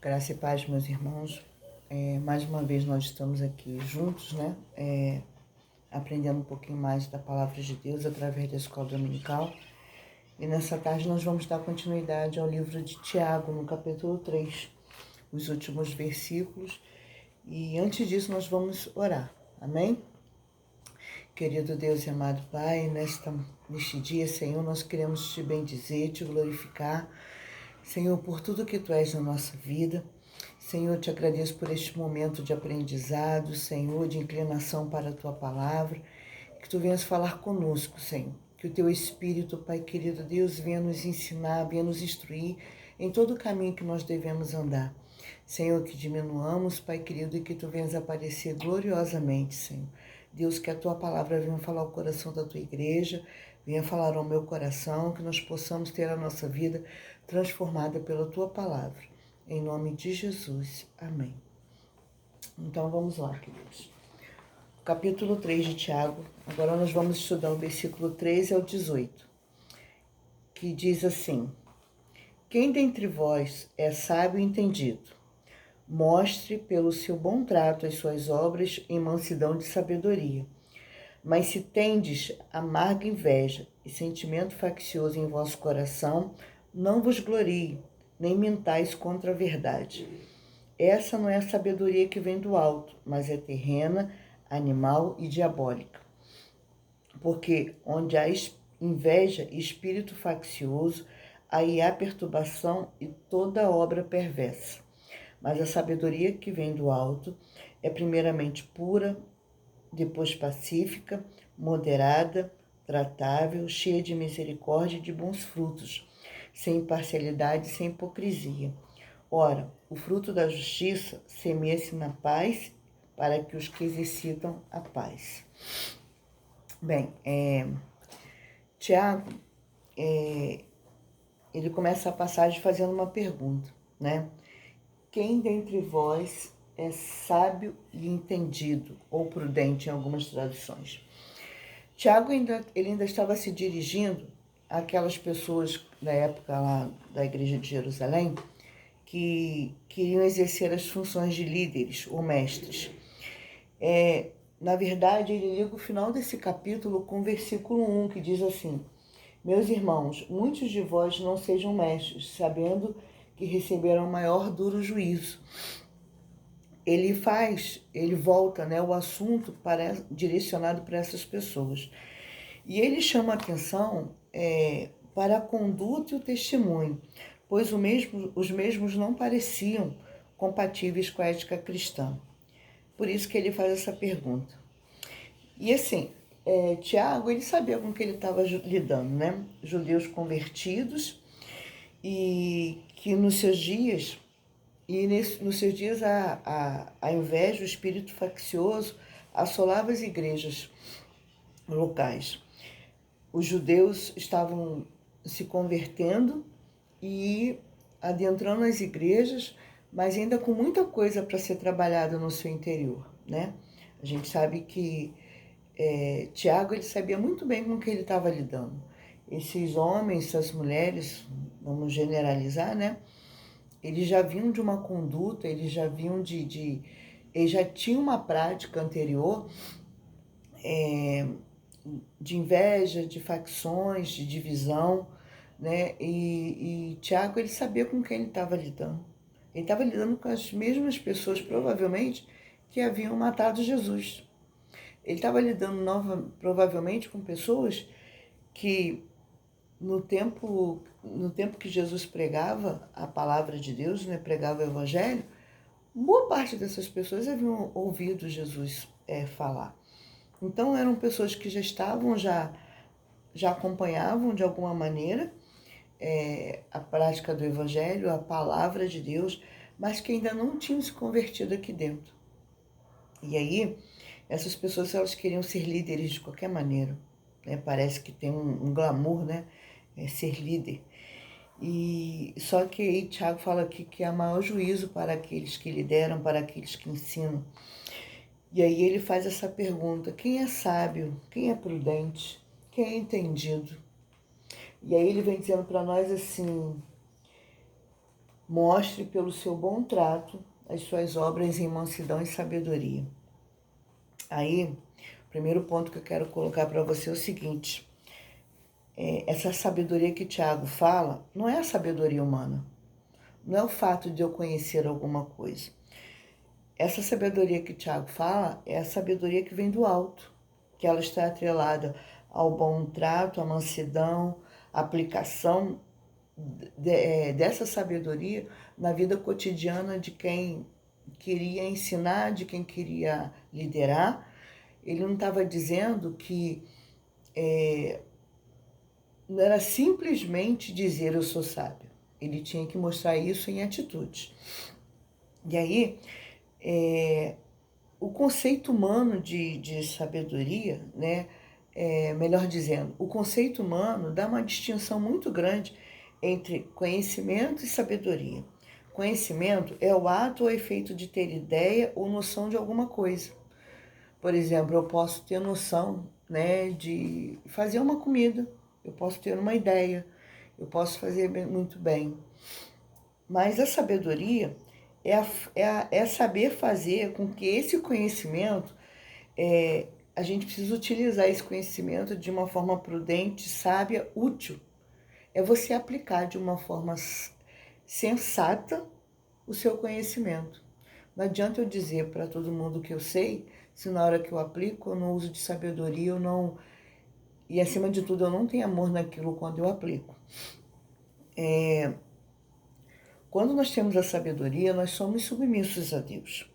Graça e paz, meus irmãos. Mais uma vez nós estamos aqui juntos, né? Aprendendo um pouquinho mais da Palavra de Deus através da Escola Dominical. E nessa tarde nós vamos dar continuidade ao livro de Tiago, no capítulo 3, os últimos versículos. E antes disso nós vamos orar. Amém? Querido Deus e amado Pai, neste dia, Senhor, nós queremos te bendizer, te glorificar, Senhor, por tudo que Tu és na nossa vida. Senhor, te agradeço por este momento de aprendizado, Senhor, de inclinação para a Tua Palavra, que Tu venhas falar conosco, Senhor. Que o Teu Espírito, Pai querido Deus, venha nos ensinar, venha nos instruir em todo o caminho que nós devemos andar. Senhor, que diminuamos, Pai querido, e que Tu venhas aparecer gloriosamente, Senhor. Deus, que a Tua Palavra venha falar ao coração da Tua igreja, venha falar ao meu coração, que nós possamos ter a nossa vida transformada pela Tua Palavra. Em nome de Jesus. Amém. Então vamos lá, queridos. Capítulo 3 de Tiago. Agora nós vamos estudar o versículo 13 ao 18, que diz assim: Quem dentre vós é sábio e entendido, mostre pelo seu bom trato as suas obras em mansidão de sabedoria. Mas se tendes amarga inveja e sentimento faccioso em vosso coração, não vos glorie, nem mintais contra a verdade. Essa não é a sabedoria que vem do alto, mas é terrena, animal e diabólica. Porque onde há inveja e espírito faccioso, aí há perturbação e toda obra perversa. Mas a sabedoria que vem do alto é primeiramente pura, depois pacífica, moderada, tratável, cheia de misericórdia e de bons frutos, sem parcialidade e sem hipocrisia. Ora, o fruto da justiça semeia-se na paz para que os que exercitam a paz. Bem, Tiago, ele começa a passagem fazendo uma pergunta, né? Quem dentre vós é sábio e entendido, ou prudente em algumas traduções? Tiago ainda estava se dirigindo àquelas pessoas da época lá da igreja de Jerusalém que queriam exercer as funções de líderes ou mestres. Na verdade, ele liga o final desse capítulo com o versículo 1, que diz assim: Meus irmãos, muitos de vós não sejam mestres, sabendo que receberão maior duro juízo. Ele volta, né, o assunto direcionado para essas pessoas. E ele chama a atenção para a conduta e o testemunho, pois os mesmos não pareciam compatíveis com a ética cristã. Por isso que ele faz essa pergunta. E assim, Tiago, ele sabia com que ele estava lidando, né? Judeus convertidos, e que nos seus dias a inveja, o espírito faccioso assolava as igrejas locais. Os judeus estavam se convertendo e adentrando as igrejas, mas ainda com muita coisa para ser trabalhada no seu interior, né? A gente sabe que Tiago, ele sabia muito bem com o que ele estava lidando. Esses homens, essas mulheres, vamos generalizar, né? Eles já vinham de uma conduta, eles já vinham eles já tinham uma prática anterior de inveja, de facções, de divisão, né? E Tiago, ele sabia com quem ele estava lidando. Ele estava lidando com as mesmas pessoas, provavelmente, que haviam matado Jesus. Ele estava lidando provavelmente com pessoas que no tempo que Jesus pregava a palavra de Deus, né, pregava o evangelho, boa parte dessas pessoas haviam ouvido Jesus falar. Então eram pessoas que já estavam, já acompanhavam de alguma maneira a prática do evangelho, a palavra de Deus, mas que ainda não tinham se convertido aqui dentro. E aí, essas pessoas, elas queriam ser líderes de qualquer maneira, né? Parece que tem um glamour, né? Ser líder. E só que aí Tiago fala aqui que há maior juízo para aqueles que lideram, para aqueles que ensinam. E aí ele faz essa pergunta: quem é sábio? Quem é prudente? Quem é entendido? E aí ele vem dizendo para nós assim: Mostre pelo seu bom trato as suas obras em mansidão e sabedoria. Aí, o primeiro ponto que eu quero colocar para você é o seguinte: essa sabedoria que Tiago fala não é a sabedoria humana, não é o fato de eu conhecer alguma coisa. Essa sabedoria que Tiago fala é a sabedoria que vem do alto, que ela está atrelada ao bom trato, à mansidão, à aplicação dessa sabedoria na vida cotidiana de quem queria ensinar, de quem queria liderar. Ele não estava dizendo que não era simplesmente dizer eu sou sábio. Ele tinha que mostrar isso em atitudes. E aí, o conceito humano de sabedoria, né? Melhor dizendo, o conceito humano dá uma distinção muito grande entre conhecimento e sabedoria. Conhecimento é o ato ou efeito de ter ideia ou noção de alguma coisa. Por exemplo, eu posso ter noção, né, de fazer uma comida, eu posso ter uma ideia, eu posso fazer muito bem. Mas a sabedoria é saber fazer com que esse conhecimento, a gente precisa utilizar esse conhecimento de uma forma prudente, sábia, útil. É você aplicar de uma forma sensata o seu conhecimento. Não adianta eu dizer para todo mundo que eu sei, se na hora que eu aplico eu não uso de sabedoria, eu não... E acima de tudo, eu não tenho amor naquilo quando eu aplico. Quando nós temos a sabedoria, nós somos submissos a Deus.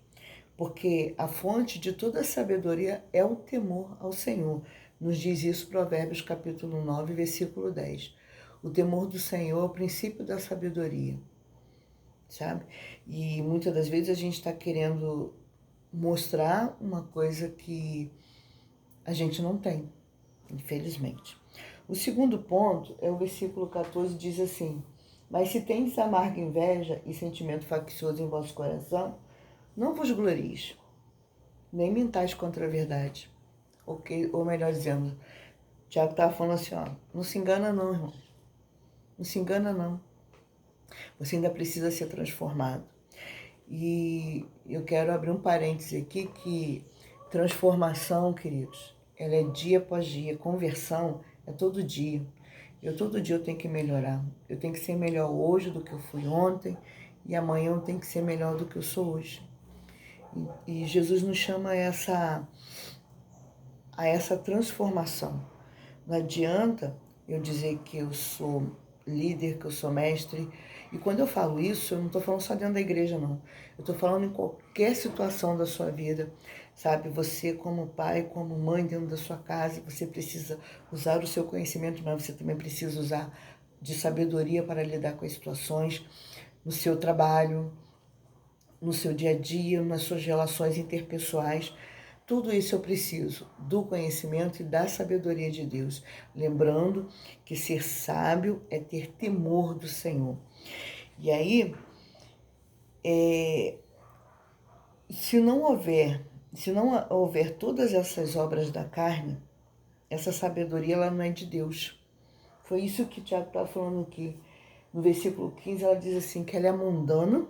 Porque a fonte de toda a sabedoria é o temor ao Senhor. Nos diz isso Provérbios capítulo 9, versículo 10. O temor do Senhor é o princípio da sabedoria, sabe? E muitas das vezes a gente está querendo mostrar uma coisa que a gente não tem, infelizmente. O segundo ponto é o versículo 14, diz assim: mas se tendes amarga inveja e sentimento faccioso em vosso coração, não vos glorieis, nem mentais contra a verdade. Ou melhor dizendo, Tiago estava falando assim, ó, não se engana não, irmão. Não se engana não. Você ainda precisa ser transformado. E eu quero abrir um parêntese aqui que transformação, queridos, ela é dia após dia, conversão é todo dia. Todo dia eu tenho que melhorar. Eu tenho que ser melhor hoje do que eu fui ontem e amanhã eu tenho que ser melhor do que eu sou hoje. E Jesus nos chama a essa transformação. Não adianta eu dizer que eu sou líder, que eu sou mestre. E quando eu falo isso, eu não estou falando só dentro da igreja, não. Eu estou falando em qualquer situação da sua vida, sabe? Você como pai, como mãe dentro da sua casa, você precisa usar o seu conhecimento, mas você também precisa usar de sabedoria para lidar com as situações no seu trabalho, no seu dia a dia, nas suas relações interpessoais. Tudo isso eu preciso do conhecimento e da sabedoria de Deus. Lembrando que ser sábio é ter temor do Senhor. E aí, se não houver todas essas obras da carne, essa sabedoria ela não é de Deus. Foi isso que o Tiago está falando aqui. No versículo 15, ela diz assim, que ela é mundana,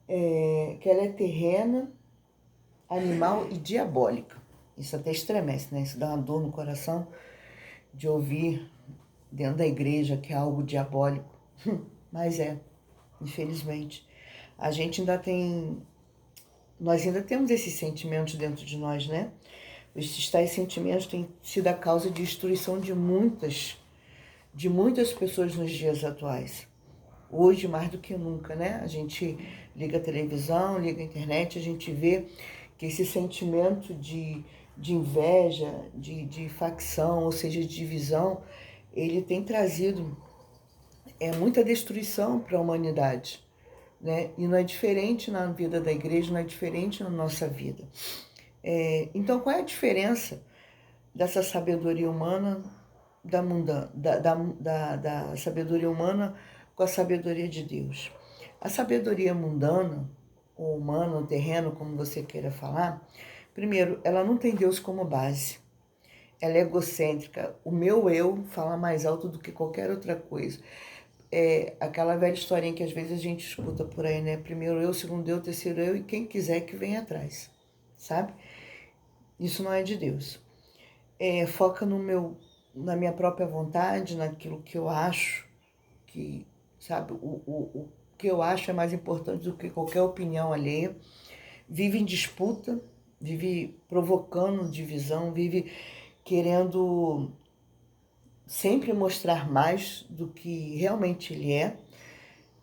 que ela é terrena, animal e diabólica. Isso até estremece, né? Isso dá uma dor no coração de ouvir dentro da igreja que é algo diabólico. Mas infelizmente. A gente nós ainda temos esses sentimentos dentro de nós, né? Esses tais sentimentos têm sido a causa de destruição de muitas pessoas nos dias atuais. Hoje, mais do que nunca, né? A gente liga a televisão, liga a internet, a gente vê que esse sentimento de inveja, de facção, ou seja, de divisão, ele tem trazido muita destruição para a humanidade, né? E não é diferente na vida da igreja, não é diferente na nossa vida. Então, qual é a diferença dessa sabedoria humana da sabedoria humana com a sabedoria de Deus? A sabedoria mundana, ou humana, ou terreno, como você queira falar, primeiro, ela não tem Deus como base. Ela é egocêntrica. O meu eu fala mais alto do que qualquer outra coisa. é aquela velha historinha que às vezes a gente escuta por aí, né? Primeiro eu, segundo eu, terceiro eu, e quem quiser que venha atrás, sabe? Isso não é de Deus. Foca na minha própria vontade, naquilo que eu acho, que, sabe, o que eu acho é mais importante do que qualquer opinião alheia. Vive em disputa, vive provocando divisão, vive querendo sempre mostrar mais do que realmente ele é.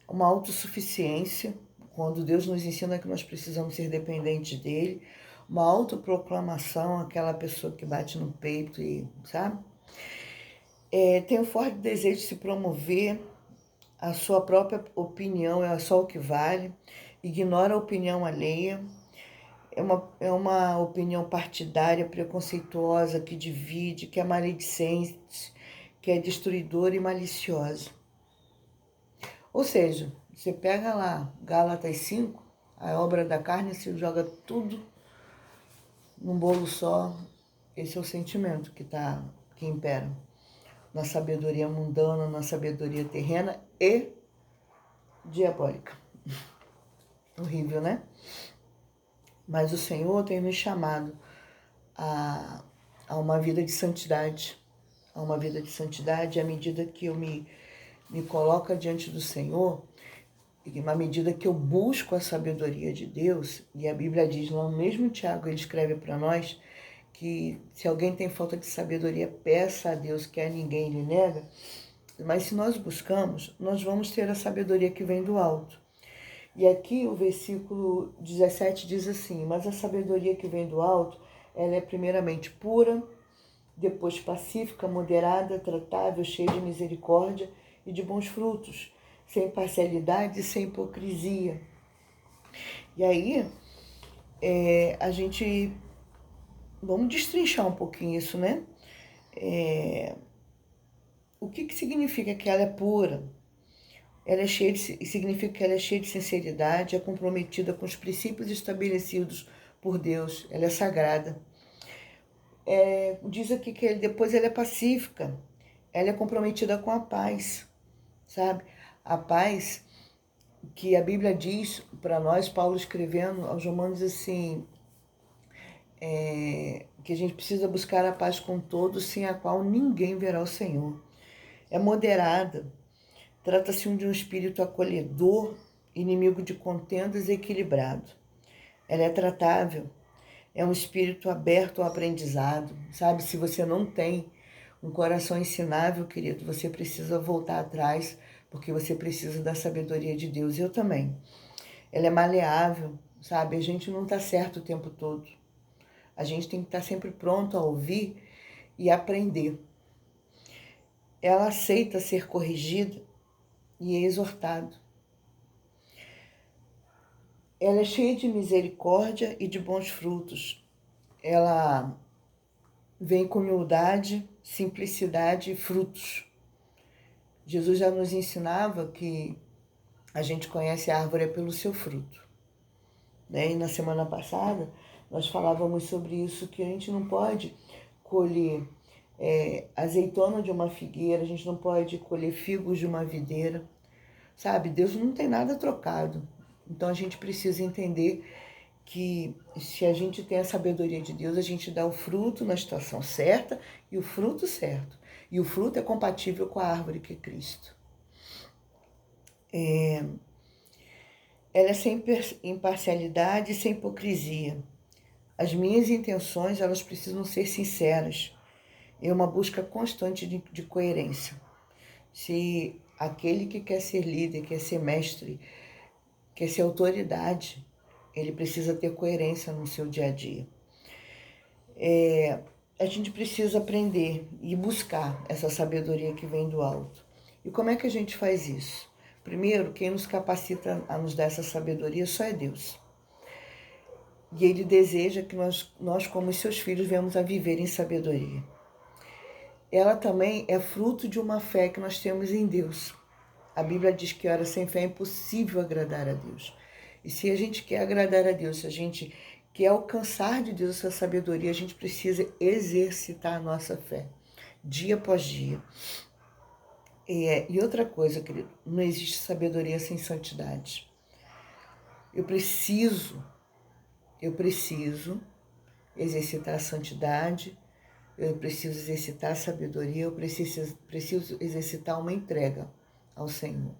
Uma autossuficiência, quando Deus nos ensina que nós precisamos ser dependentes dele. Uma autoproclamação, aquela pessoa que bate no peito e, sabe? Tem um forte desejo de se promover, a sua própria opinião é só o que vale, ignora a opinião alheia, é uma opinião partidária, preconceituosa, que divide, que é maledicente, que é destruidora e maliciosa. Ou seja, você pega lá Gálatas 5, a obra da carne, se joga tudo num bolo só. Esse é o sentimento que impera na sabedoria mundana, na sabedoria terrena e diabólica. Horrível, né? Mas o Senhor tem nos chamado a uma vida de santidade, a uma vida de santidade, à medida que eu me coloco diante do Senhor, e à medida que eu busco a sabedoria de Deus, e a Bíblia diz, lá no mesmo Tiago, ele escreve para nós, que se alguém tem falta de sabedoria, peça a Deus, que a ninguém lhe nega. Mas se nós buscamos, nós vamos ter a sabedoria que vem do alto. E aqui o versículo 17 diz assim, mas a sabedoria que vem do alto, ela é primeiramente pura, depois pacífica, moderada, tratável, cheia de misericórdia e de bons frutos, sem parcialidade e sem hipocrisia. E aí, a gente... Vamos destrinchar um pouquinho isso, né? O que significa que ela é pura? Ela é significa que ela é cheia de sinceridade, é comprometida com os princípios estabelecidos por Deus, ela é sagrada. Diz aqui que depois ela é pacífica, ela é comprometida com a paz, sabe? A paz que a Bíblia diz para nós, Paulo escrevendo aos Romanos assim, que a gente precisa buscar a paz com todos, sem a qual ninguém verá o Senhor. É moderada, trata-se de um espírito acolhedor, inimigo de contendas e equilibrado. Ela é tratável, é um espírito aberto ao aprendizado, sabe? Se você não tem um coração ensinável, querido, você precisa voltar atrás, porque você precisa da sabedoria de Deus. Eu também. Ela é maleável, sabe? A gente não está certo o tempo todo. A gente tem que estar sempre pronto a ouvir e aprender. Ela aceita ser corrigida e é exortado. Ela é cheia de misericórdia e de bons frutos. Ela vem com humildade, simplicidade e frutos. Jesus já nos ensinava que a gente conhece a árvore pelo seu fruto. E na semana passada nós falávamos sobre isso, que a gente não pode colher azeitona de uma figueira, a gente não pode colher figos de uma videira, sabe? Deus não tem nada trocado. Então a gente precisa entender que se a gente tem a sabedoria de Deus, a gente dá o fruto na situação certa e o fruto certo. E o fruto é compatível com a árvore que é Cristo. Ela é sem imparcialidade e sem hipocrisia. As minhas intenções, elas precisam ser sinceras. É uma busca constante de coerência. Se aquele que quer ser líder, quer ser mestre, quer ser autoridade, ele precisa ter coerência no seu dia a dia. A gente precisa aprender e buscar essa sabedoria que vem do alto. E como é que a gente faz isso? Primeiro, quem nos capacita a nos dar essa sabedoria só é Deus. E Ele deseja que nós como seus filhos, venhamos a viver em sabedoria. Ela também é fruto de uma fé que nós temos em Deus. A Bíblia diz que ora sem fé é impossível agradar a Deus. E se a gente quer agradar a Deus, se a gente quer alcançar de Deus essa sabedoria, a gente precisa exercitar a nossa fé, dia após dia. E outra coisa, querido, não existe sabedoria sem santidade. Eu preciso exercitar a santidade, eu preciso exercitar a sabedoria, eu preciso exercitar uma entrega ao Senhor.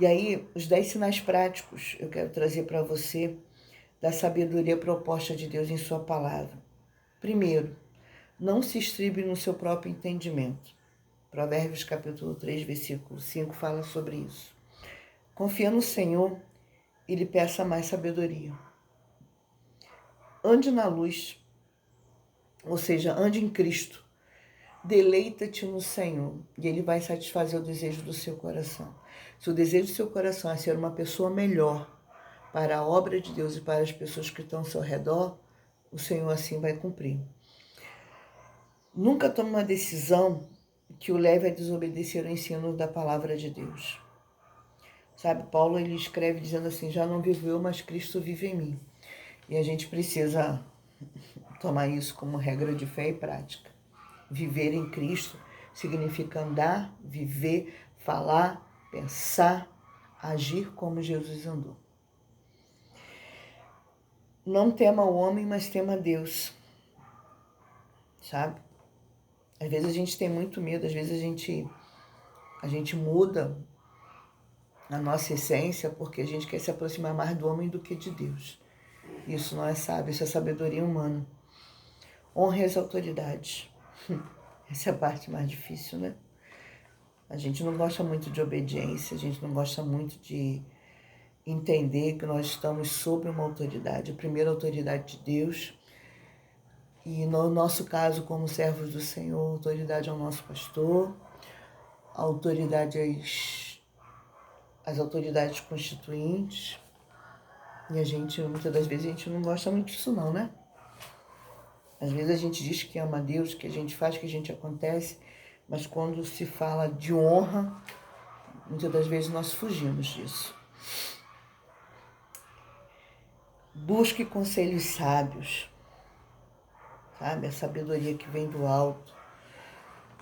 E aí, os 10 sinais práticos eu quero trazer para você da sabedoria proposta de Deus em sua palavra. Primeiro, não se estribe no seu próprio entendimento. Provérbios capítulo 3, versículo 5 fala sobre isso. Confia no Senhor e lhe peça mais sabedoria. Ande na luz, ou seja, ande em Cristo. Deleita-te no Senhor e Ele vai satisfazer o desejo do seu coração. Se o desejo do seu coração é ser uma pessoa melhor para a obra de Deus e para as pessoas que estão ao seu redor, o Senhor assim vai cumprir. Nunca tome uma decisão que o leve a desobedecer o ensino da palavra de Deus. Sabe, Paulo ele escreve dizendo assim, já não vivo eu, mas Cristo vive em mim. E a gente precisa tomar isso como regra de fé e prática. Viver em Cristo significa andar, viver, falar, pensar, agir como Jesus andou. Não tema o homem, mas tema Deus. Sabe? Às vezes a gente tem muito medo, às vezes a gente muda a nossa essência porque a gente quer se aproximar mais do homem do que de Deus. Isso não é sábio, isso é sabedoria humana. Honre as autoridades. Essa é a parte mais difícil, né? A gente não gosta muito de obediência, a gente não gosta muito de entender que nós estamos sob uma autoridade, a primeira autoridade de Deus. E no nosso caso, como servos do Senhor, a autoridade é o nosso pastor, a autoridade as autoridades constituintes. E a gente, muitas das vezes, a gente não gosta muito disso não, né? Às vezes a gente diz que ama a Deus, que a gente faz, que a gente acontece, mas quando se fala de honra, muitas das vezes nós fugimos disso. Busque conselhos sábios, sabe? A sabedoria que vem do alto.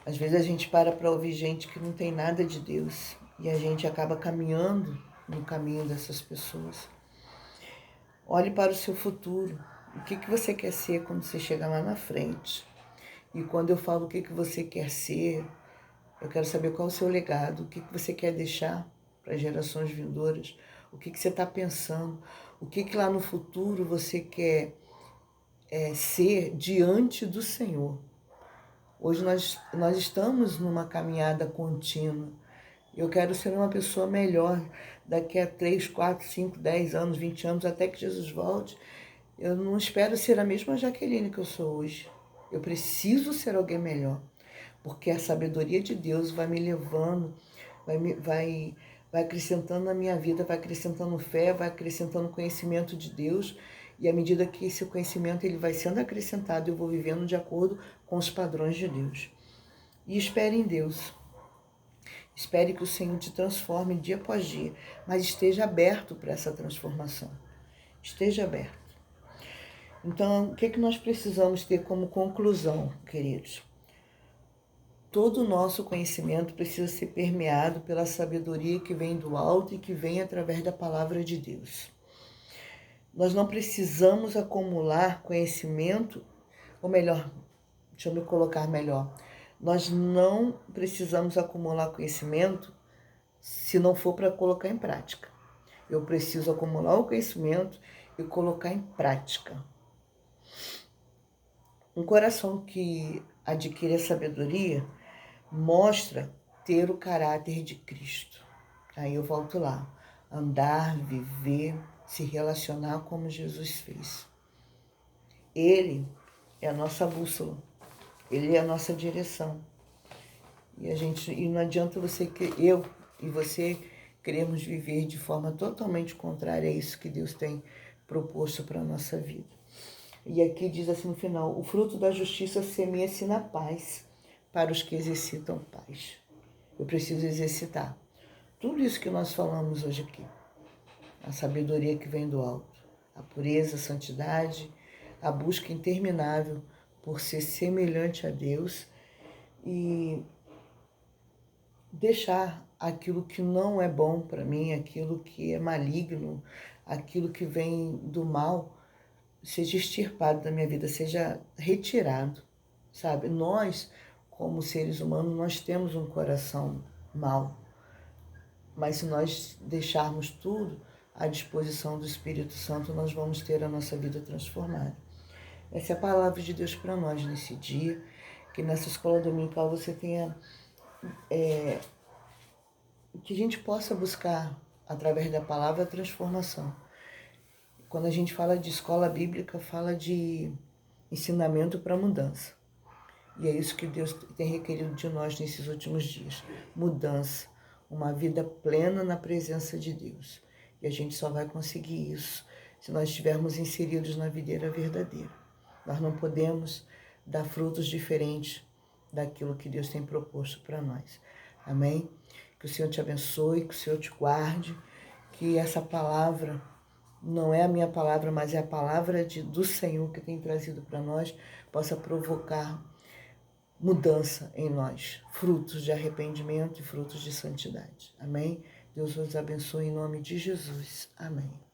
Às vezes a gente para ouvir gente que não tem nada de Deus e a gente acaba caminhando no caminho dessas pessoas. Olhe para o seu futuro. O que você quer ser quando você chegar lá na frente? E quando eu falo o que você quer ser, eu quero saber qual é o seu legado, o que você quer deixar para as gerações vindouras, o que você está pensando, o que lá no futuro você quer ser diante do Senhor. Hoje nós estamos numa caminhada contínua. Eu quero ser uma pessoa melhor daqui a 3, 4, 5, 10 anos, 20 anos, até que Jesus volte. Eu não espero ser a mesma Jaqueline que eu sou hoje. Eu preciso ser alguém melhor, porque a sabedoria de Deus vai me levando, vai acrescentando na minha vida, vai acrescentando fé, vai acrescentando conhecimento de Deus. E à medida que esse conhecimento ele vai sendo acrescentado, eu vou vivendo de acordo com os padrões de Deus. E espere em Deus. Espere que o Senhor te transforme dia após dia, mas esteja aberto para essa transformação. Esteja aberto. Então, o que nós precisamos ter como conclusão, queridos? Todo o nosso conhecimento precisa ser permeado pela sabedoria que vem do alto e que vem através da palavra de Deus. Nós não precisamos acumular conhecimento, ou melhor, deixa eu me colocar melhor. Nós não precisamos acumular conhecimento se não for para colocar em prática. Eu preciso acumular o conhecimento e colocar em prática. Um coração que adquire a sabedoria mostra ter o caráter de Cristo. Aí eu volto lá. Andar, viver, se relacionar como Jesus fez. Ele é a nossa bússola. Ele é a nossa direção. E não adianta eu e você queremos viver de forma totalmente contrária a isso que Deus tem proposto para a nossa vida. E aqui diz assim no final, o fruto da justiça semeia-se na paz para os que exercitam paz. Eu preciso exercitar tudo isso que nós falamos hoje aqui. A sabedoria que vem do alto, a pureza, a santidade, a busca interminável por ser semelhante a Deus e deixar aquilo que não é bom para mim, aquilo que é maligno, aquilo que vem do mal, seja extirpado da minha vida, seja retirado, sabe? Nós, como seres humanos, nós temos um coração mau, mas se nós deixarmos tudo à disposição do Espírito Santo, nós vamos ter a nossa vida transformada. Essa é a palavra de Deus para nós nesse dia, que nessa escola dominical você tenha, que a gente possa buscar, através da palavra, a transformação. Quando a gente fala de escola bíblica, fala de ensinamento para mudança. E é isso que Deus tem requerido de nós nesses últimos dias. Mudança, uma vida plena na presença de Deus. E a gente só vai conseguir isso se nós estivermos inseridos na videira verdadeira. Nós não podemos dar frutos diferentes daquilo que Deus tem proposto para nós. Amém? Que o Senhor te abençoe, que o Senhor te guarde, que essa palavra não é a minha palavra, mas é a palavra do Senhor que tem trazido para nós, possa provocar mudança em nós, frutos de arrependimento e frutos de santidade. Amém? Deus vos abençoe em nome de Jesus. Amém.